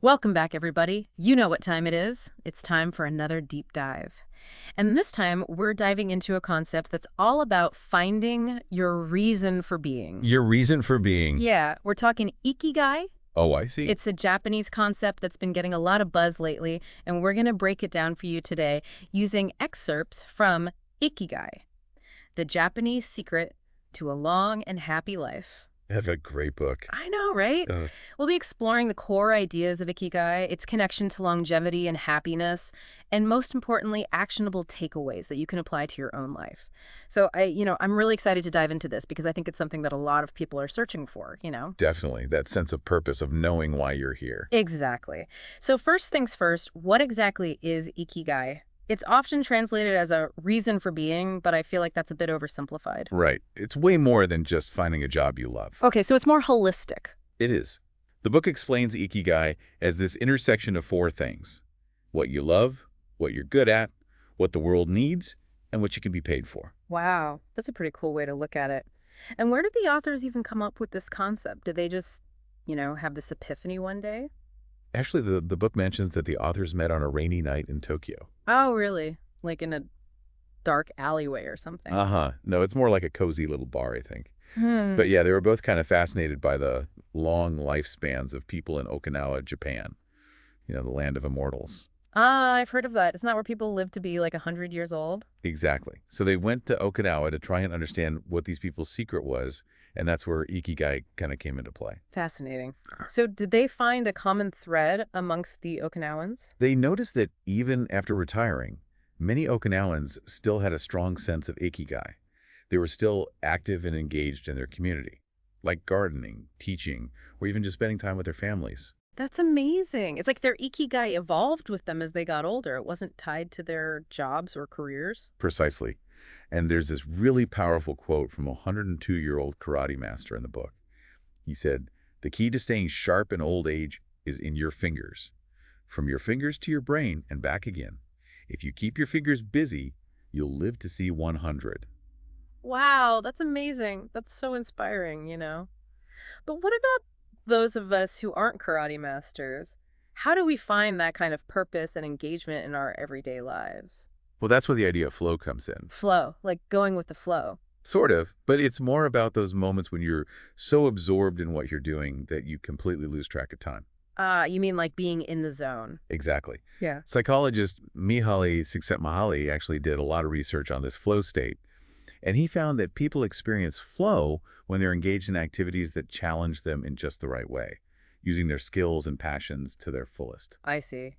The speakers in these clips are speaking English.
Welcome back, everybody. You know what time it is. It's time for another deep dive. And this time, we're diving into a concept that's all about finding your reason for being. Your reason for being. Yeah, we're talking Ikigai. Oh, I see. It's a Japanese concept that's been getting a lot of buzz lately, and we're going to break it down for you today using excerpts from Ikigai, the Japanese secret to a long and happy life. That's a great book. I know, right? We'll be exploring the core ideas of Ikigai, its connection to longevity and happiness, and most importantly, actionable takeaways that you can apply to your own life. So I'm really excited to dive into this because I think it's something that a lot of people are searching for. Definitely. That sense of purpose of knowing why you're here. Exactly. So first things first, what exactly is Ikigai? It's often translated as a reason for being, but I feel like that's a bit oversimplified. Right. It's way more than just finding a job you love. Okay, so it's more holistic. It is. The book explains Ikigai as this intersection of four things: what you love, what you're good at, what the world needs, and what you can be paid for. Wow, that's a pretty cool way to look at it. And where did the authors even come up with this concept? Did they just, have this epiphany one day? Actually, the book mentions that the authors met on a rainy night in Tokyo. Oh, really? Like in a dark alleyway or something? Uh-huh. No, it's more like a cozy little bar, I think. Hmm. But yeah, they were both kind of fascinated by the long lifespans of people in Okinawa, Japan, the land of immortals. Ah, I've heard of that. Isn't that where people live to be like 100 years old? Exactly. So they went to Okinawa to try and understand what these people's secret was, and that's where Ikigai kind of came into play. Fascinating. So did they find a common thread amongst the Okinawans? They noticed that even after retiring, many Okinawans still had a strong sense of Ikigai. They were still active and engaged in their community, like gardening, teaching, or even just spending time with their families. That's amazing. It's like their Ikigai evolved with them as they got older. It wasn't tied to their jobs or careers. Precisely. And there's this really powerful quote from a 102-year-old karate master in the book. He said, "The key to staying sharp in old age is in your fingers. From your fingers to your brain and back again. If you keep your fingers busy, you'll live to see 100. Wow, that's amazing. That's so inspiring. But what about those of us who aren't karate masters? How do we find that kind of purpose and engagement in our everyday lives? Well, that's where the idea of flow comes in. Flow, like going with the flow. Sort of, but it's more about those moments when you're so absorbed in what you're doing that you completely lose track of time. You mean like being in the zone? Exactly. Yeah. Psychologist Mihaly Csikszentmihalyi actually did a lot of research on this flow state, and he found that people experience flow when they're engaged in activities that challenge them in just the right way, using their skills and passions to their fullest. I see.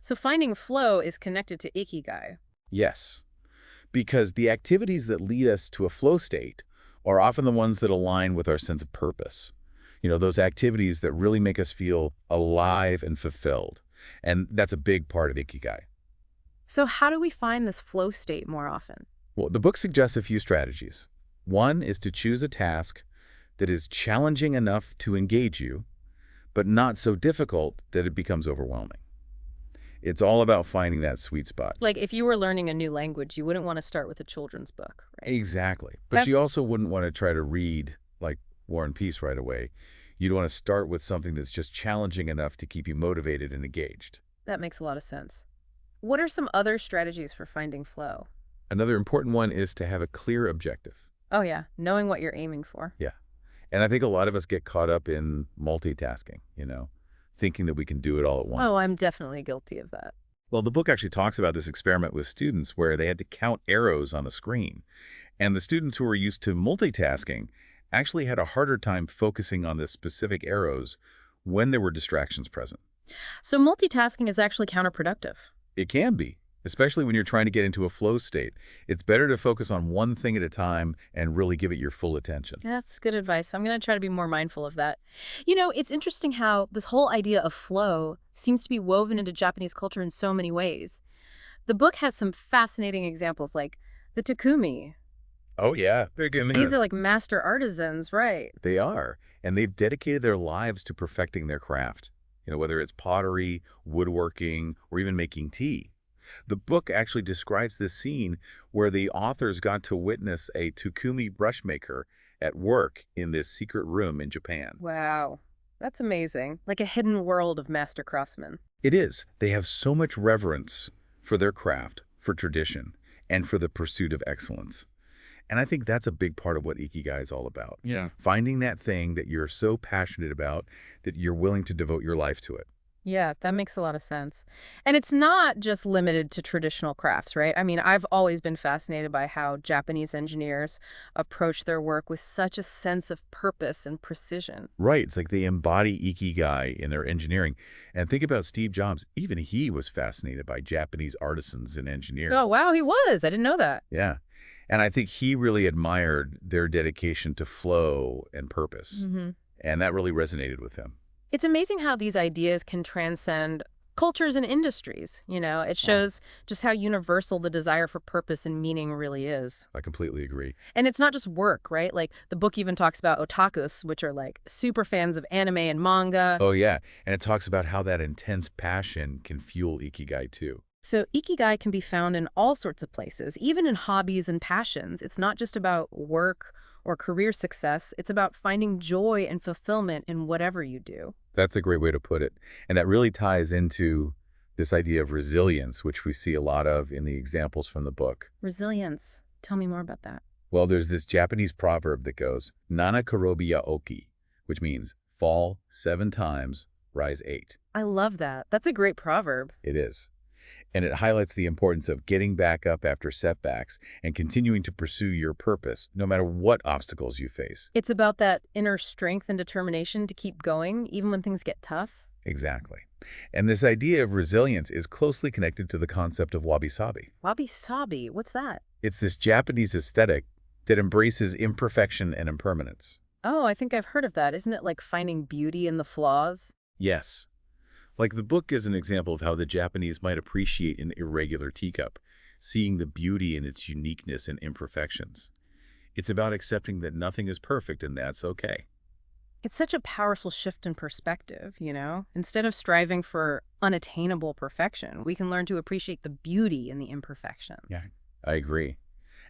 So finding flow is connected to Ikigai. Yes, because the activities that lead us to a flow state are often the ones that align with our sense of purpose. Those activities that really make us feel alive and fulfilled. And that's a big part of Ikigai. So how do we find this flow state more often? Well, the book suggests a few strategies. One is to choose a task that is challenging enough to engage you, but not so difficult that it becomes overwhelming. It's all about finding that sweet spot. Like if you were learning a new language, you wouldn't want to start with a children's book, right? Exactly. But you also wouldn't want to try to read like War and Peace right away. You'd want to start with something that's just challenging enough to keep you motivated and engaged. That makes a lot of sense. What are some other strategies for finding flow? Another important one is to have a clear objective. Oh yeah, knowing what you're aiming for. Yeah. And I think a lot of us get caught up in multitasking, thinking that we can do it all at once. Oh, I'm definitely guilty of that. Well, the book actually talks about this experiment with students where they had to count arrows on a screen. And the students who were used to multitasking actually had a harder time focusing on the specific arrows when there were distractions present. So multitasking is actually counterproductive. It can be, especially when you're trying to get into a flow state. It's better to focus on one thing at a time and really give it your full attention. That's good advice. I'm going to try to be more mindful of that. It's interesting how this whole idea of flow seems to be woven into Japanese culture in so many ways. The book has some fascinating examples like the Takumi. Oh, yeah. Very good. These are like master artisans, right? They are. And they've dedicated their lives to perfecting their craft, whether it's pottery, woodworking, or even making tea. The book actually describes this scene where the authors got to witness a Takumi brushmaker at work in this secret room in Japan. Wow. That's amazing. Like a hidden world of master craftsmen. It is. They have so much reverence for their craft, for tradition, and for the pursuit of excellence. And I think that's a big part of what Ikigai is all about. Yeah. Finding that thing that you're so passionate about that you're willing to devote your life to it. Yeah, that makes a lot of sense. And it's not just limited to traditional crafts, right? I mean, I've always been fascinated by how Japanese engineers approach their work with such a sense of purpose and precision. Right. It's like they embody Ikigai in their engineering. And think about Steve Jobs. Even he was fascinated by Japanese artisans and engineering. Oh, wow, he was. I didn't know that. Yeah. And I think he really admired their dedication to flow and purpose. And that really resonated with him. It's amazing how these ideas can transcend cultures and industries. It shows just how universal the desire for purpose and meaning really is. I completely agree. And it's not just work, right? Like the book even talks about otakus, which are like super fans of anime and manga. Oh, yeah. And it talks about how that intense passion can fuel Ikigai, too. So Ikigai can be found in all sorts of places, even in hobbies and passions. It's not just about work or career success. It's about finding joy and fulfillment in whatever you do. That's a great way to put it. And that really ties into this idea of resilience, which we see a lot of in the examples from the book. Resilience. Tell me more about that. Well, there's this Japanese proverb that goes, Nana karobi ya oki, which means fall 7 times, rise 8. I love that. That's a great proverb. It is. And it highlights the importance of getting back up after setbacks and continuing to pursue your purpose, no matter what obstacles you face. It's about that inner strength and determination to keep going, even when things get tough. Exactly. And this idea of resilience is closely connected to the concept of wabi-sabi. Wabi-sabi, what's that? It's this Japanese aesthetic that embraces imperfection and impermanence. Oh, I think I've heard of that. Isn't it like finding beauty in the flaws? Yes. Like the book is an example of how the Japanese might appreciate an irregular teacup, seeing the beauty in its uniqueness and imperfections. It's about accepting that nothing is perfect and that's okay. It's such a powerful shift in perspective, Instead of striving for unattainable perfection, we can learn to appreciate the beauty in the imperfections. Yeah, I agree.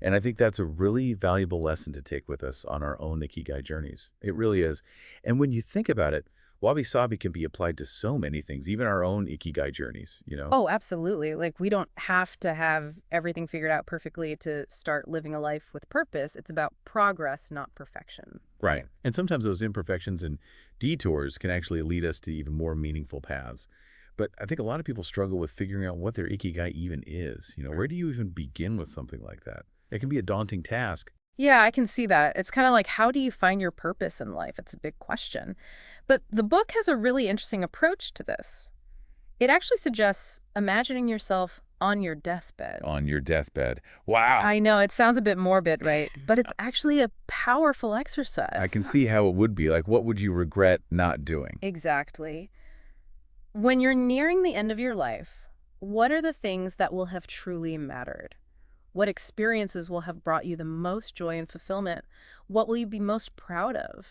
And I think that's a really valuable lesson to take with us on our own Ikigai journeys. It really is. And when you think about it, wabi-sabi can be applied to so many things, even our own Ikigai journeys, Oh, absolutely. Like, we don't have to have everything figured out perfectly to start living a life with purpose. It's about progress, not perfection. Right. And sometimes those imperfections and detours can actually lead us to even more meaningful paths. But I think a lot of people struggle with figuring out what their Ikigai even is. Where do you even begin with something like that? It can be a daunting task. Yeah, I can see that. It's kind of like, how do you find your purpose in life? It's a big question. But the book has a really interesting approach to this. It actually suggests imagining yourself on your deathbed. On your deathbed. Wow. I know, it sounds a bit morbid, right? But it's actually a powerful exercise. I can see how it would be. Like, what would you regret not doing? Exactly. When you're nearing the end of your life, what are the things that will have truly mattered? What experiences will have brought you the most joy and fulfillment? What will you be most proud of?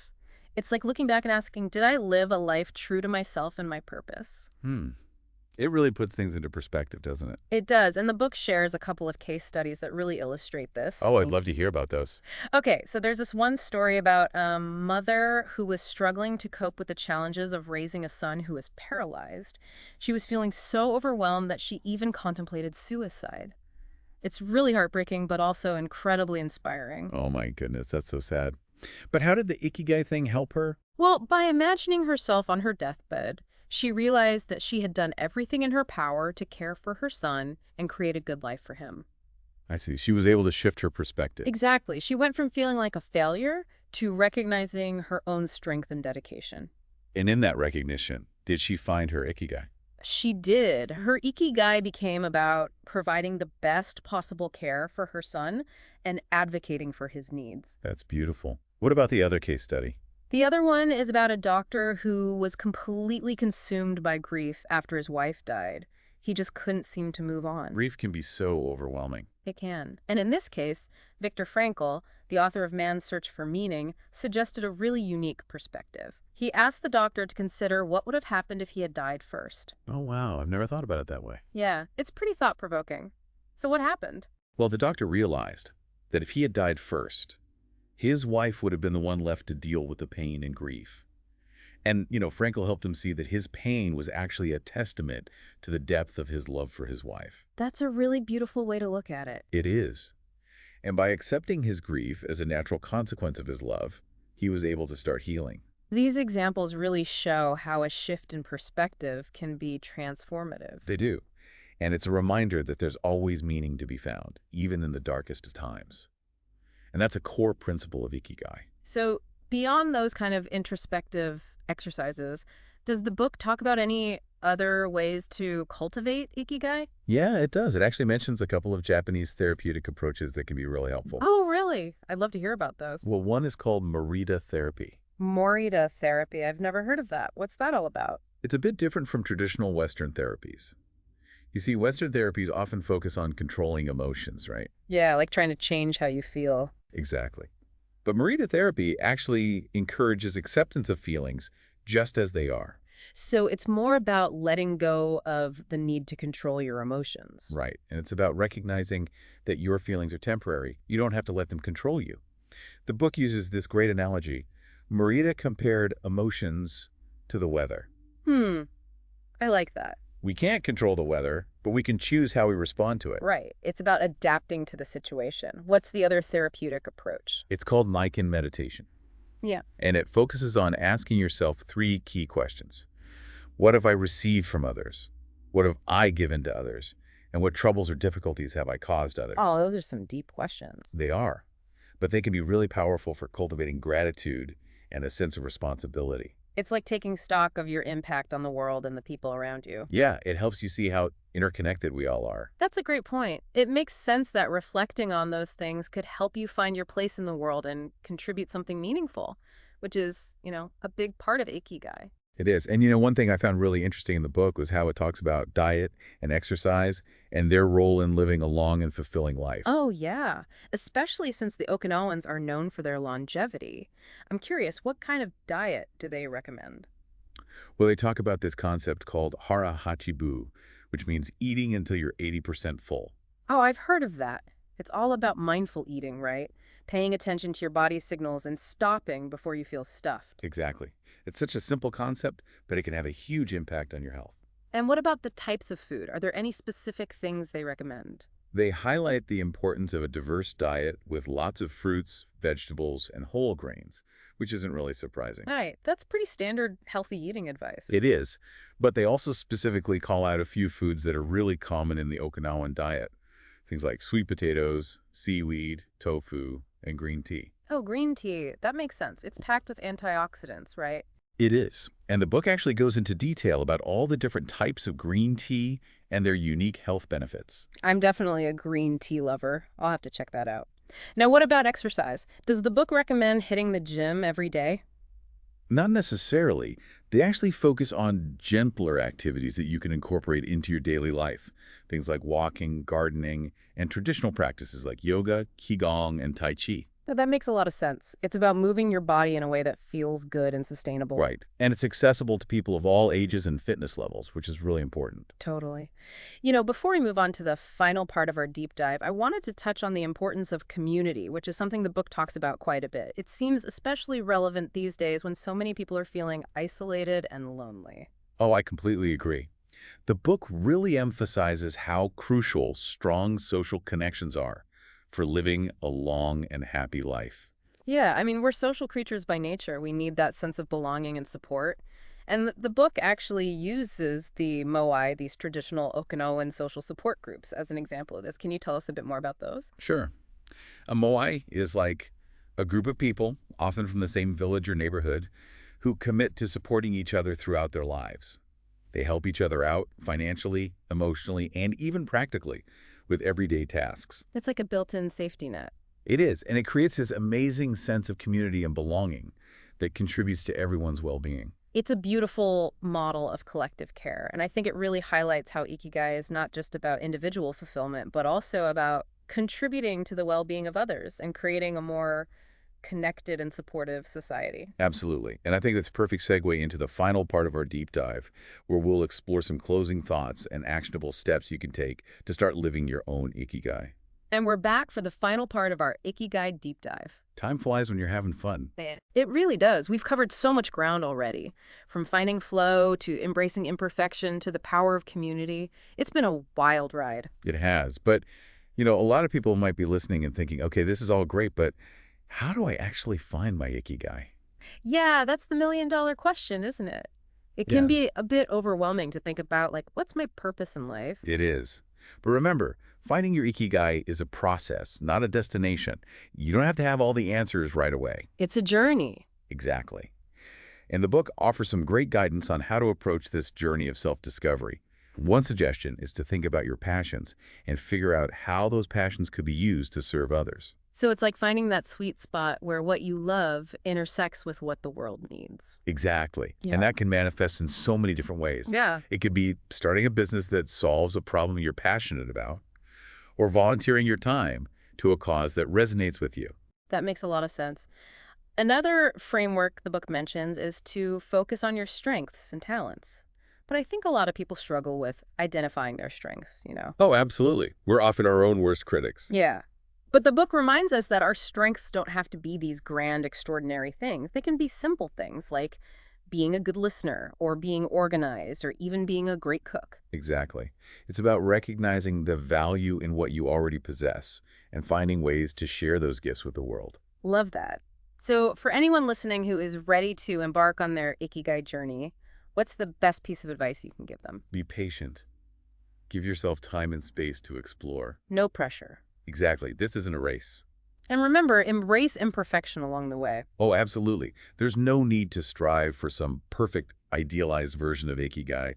It's like looking back and asking, did I live a life true to myself and my purpose? It really puts things into perspective, doesn't it? It does. And the book shares a couple of case studies that really illustrate this. Oh, I'd love to hear about those. Okay, so there's this one story about a mother who was struggling to cope with the challenges of raising a son who was paralyzed. She was feeling so overwhelmed that she even contemplated suicide. It's really heartbreaking, but also incredibly inspiring. Oh my goodness, that's so sad. But how did the Ikigai thing help her? Well, by imagining herself on her deathbed, she realized that she had done everything in her power to care for her son and create a good life for him. I see. She was able to shift her perspective. Exactly. She went from feeling like a failure to recognizing her own strength and dedication. And in that recognition, did she find her Ikigai? She did. Her Ikigai became about providing the best possible care for her son and advocating for his needs. That's beautiful. What about the other case study? The other one is about a doctor who was completely consumed by grief after his wife died. He just couldn't seem to move on. Grief can be so overwhelming. It can. And in this case, Viktor Frankl, the author of Man's Search for Meaning, suggested a really unique perspective. He asked the doctor to consider what would have happened if he had died first. Oh, wow. I've never thought about it that way. Yeah, it's pretty thought-provoking. So what happened? Well, the doctor realized that if he had died first, his wife would have been the one left to deal with the pain and grief. And, Frankel helped him see that his pain was actually a testament to the depth of his love for his wife. That's a really beautiful way to look at it. It is. And by accepting his grief as a natural consequence of his love, he was able to start healing. These examples really show how a shift in perspective can be transformative. They do. And it's a reminder that there's always meaning to be found, even in the darkest of times. And that's a core principle of Ikigai. So beyond those kind of introspective exercises, does the book talk about any other ways to cultivate Ikigai? Yeah, it does. It actually mentions a couple of Japanese therapeutic approaches that can be really helpful. Oh, really? I'd love to hear about those. Well, one is called Morita therapy. Morita therapy. I've never heard of that. What's that all about? It's a bit different from traditional Western therapies. You see, Western therapies often focus on controlling emotions, right? Yeah, like trying to change how you feel. Exactly. But Morita therapy actually encourages acceptance of feelings just as they are. So it's more about letting go of the need to control your emotions. Right. And it's about recognizing that your feelings are temporary. You don't have to let them control you. The book uses this great analogy. Morita compared emotions to the weather. I like that. We can't control the weather, but we can choose how we respond to it. Right. It's about adapting to the situation. What's the other therapeutic approach? It's called Niken meditation. Yeah. And it focuses on asking yourself 3 key questions. What have I received from others? What have I given to others? And what troubles or difficulties have I caused others? Oh, those are some deep questions. They are. But they can be really powerful for cultivating gratitude and a sense of responsibility. It's like taking stock of your impact on the world and the people around you. Yeah, it helps you see how interconnected we all are. That's a great point. It makes sense that reflecting on those things could help you find your place in the world and contribute something meaningful, which is, a big part of Ikigai. It is. And one thing I found really interesting in the book was how it talks about diet and exercise and their role in living a long and fulfilling life. Oh, yeah. Especially since the Okinawans are known for their longevity. I'm curious, what kind of diet do they recommend? Well, they talk about this concept called hara hachibu, which means eating until you're 80% full. Oh, I've heard of that. It's all about mindful eating, right? Paying attention to your body's signals and stopping before you feel stuffed. Exactly. It's such a simple concept, but it can have a huge impact on your health. And what about the types of food? Are there any specific things they recommend? They highlight the importance of a diverse diet with lots of fruits, vegetables, and whole grains, which isn't really surprising. Right. That's pretty standard healthy eating advice. It is, but they also specifically call out a few foods that are really common in the Okinawan diet. Things like sweet potatoes, seaweed, tofu, and green tea. Oh, green tea. That makes sense. It's packed with antioxidants, right? It is. And the book actually goes into detail about all the different types of green tea and their unique health benefits. I'm definitely a green tea lover. I'll have to check that out. Now, what about exercise? Does the book recommend hitting the gym every day? Not necessarily. They actually focus on gentler activities that you can incorporate into your daily life. Things like walking, gardening, and traditional practices like yoga, qigong, and tai chi. That makes a lot of sense. It's about moving your body in a way that feels good and sustainable. Right. And it's accessible to people of all ages and fitness levels, which is really important. Totally. Before we move on to the final part of our deep dive, I wanted to touch on the importance of community, which is something the book talks about quite a bit. It seems especially relevant these days when so many people are feeling isolated and lonely. Oh, I completely agree. The book really emphasizes how crucial strong social connections are for living a long and happy life. Yeah, I mean, we're social creatures by nature. We need that sense of belonging and support. And the book actually uses the moai, these traditional Okinawan social support groups, as an example of this. Can you tell us a bit more about those? Sure. A moai is like a group of people, often from the same village or neighborhood, who commit to supporting each other throughout their lives. They help each other out financially, emotionally, and even practically with everyday tasks. It's like a built-in safety net. It is, and it creates this amazing sense of community and belonging that contributes to everyone's well-being. It's a beautiful model of collective care, and I think it really highlights how Ikigai is not just about individual fulfillment, but also about contributing to the well-being of others and creating a more connected and supportive society. Absolutely. And I think that's a perfect segue into the final part of our deep dive, where we'll explore some closing thoughts and actionable steps you can take to start living your own Ikigai. And we're back for the final part of our Ikigai deep dive. Time flies when you're having fun. It really does. We've covered so much ground already. From finding flow to embracing imperfection to the power of community. It's been a wild ride. It has. But, a lot of people might be listening and thinking, okay, this is all great, but how do I actually find my Ikigai? Yeah, that's the million-dollar question, isn't it? It can Yeah, be a bit overwhelming to think about, like, what's my purpose in life? it is. But remember, finding your Ikigai is a process, not a destination. You don't have to have all the answers right away. It's a journey. Exactly. And the book offers some great guidance on how to approach this journey of self-discovery. One suggestion is to think about your passions and figure out how those passions could be used to serve others. So it's like finding that sweet spot where what you love intersects with what the world needs. Exactly. Yeah. And that can manifest in so many different ways. Yeah. It could be starting a business that solves a problem you're passionate about, or volunteering your time to a cause that resonates with you. That makes a lot of sense. Another framework the book mentions is to focus on your strengths and talents. But I think a lot of people struggle with identifying their strengths. Oh, absolutely. We're often our own worst critics. Yeah. But the book reminds us that our strengths don't have to be these grand, extraordinary things. They can be simple things like being a good listener or being organized or even being a great cook. Exactly. It's about recognizing the value in what you already possess and finding ways to share those gifts with the world. Love that. So for anyone listening who is ready to embark on their Ikigai journey, what's the best piece of advice you can give them? Be patient. Give yourself time and space to explore. No pressure. Exactly. This isn't a race. And remember, embrace imperfection along the way. Oh, absolutely. There's no need to strive for some perfect, idealized version of Ikigai.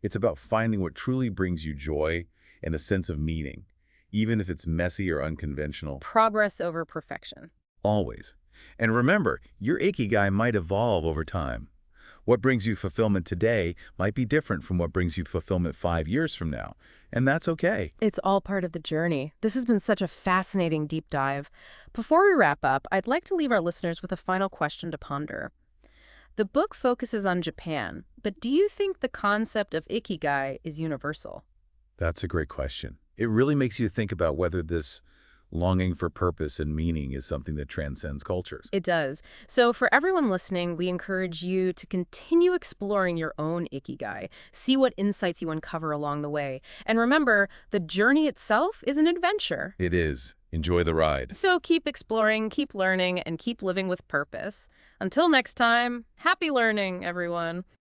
It's about finding what truly brings you joy and a sense of meaning, even if it's messy or unconventional. Progress over perfection. Always. And remember, your Ikigai might evolve over time. What brings you fulfillment today might be different from what brings you fulfillment 5 years from now, and that's okay. It's all part of the journey. This has been such a fascinating deep dive. Before we wrap up, I'd like to leave our listeners with a final question to ponder. The book focuses on Japan, but do you think the concept of Ikigai is universal? That's a great question. It really makes you think about whether this longing for purpose and meaning is something that transcends cultures. It does. So for everyone listening, we encourage you to continue exploring your own Ikigai. See what insights you uncover along the way. And remember, the journey itself is an adventure. It is. Enjoy the ride. So keep exploring, keep learning, and keep living with purpose. Until next time, happy learning, everyone.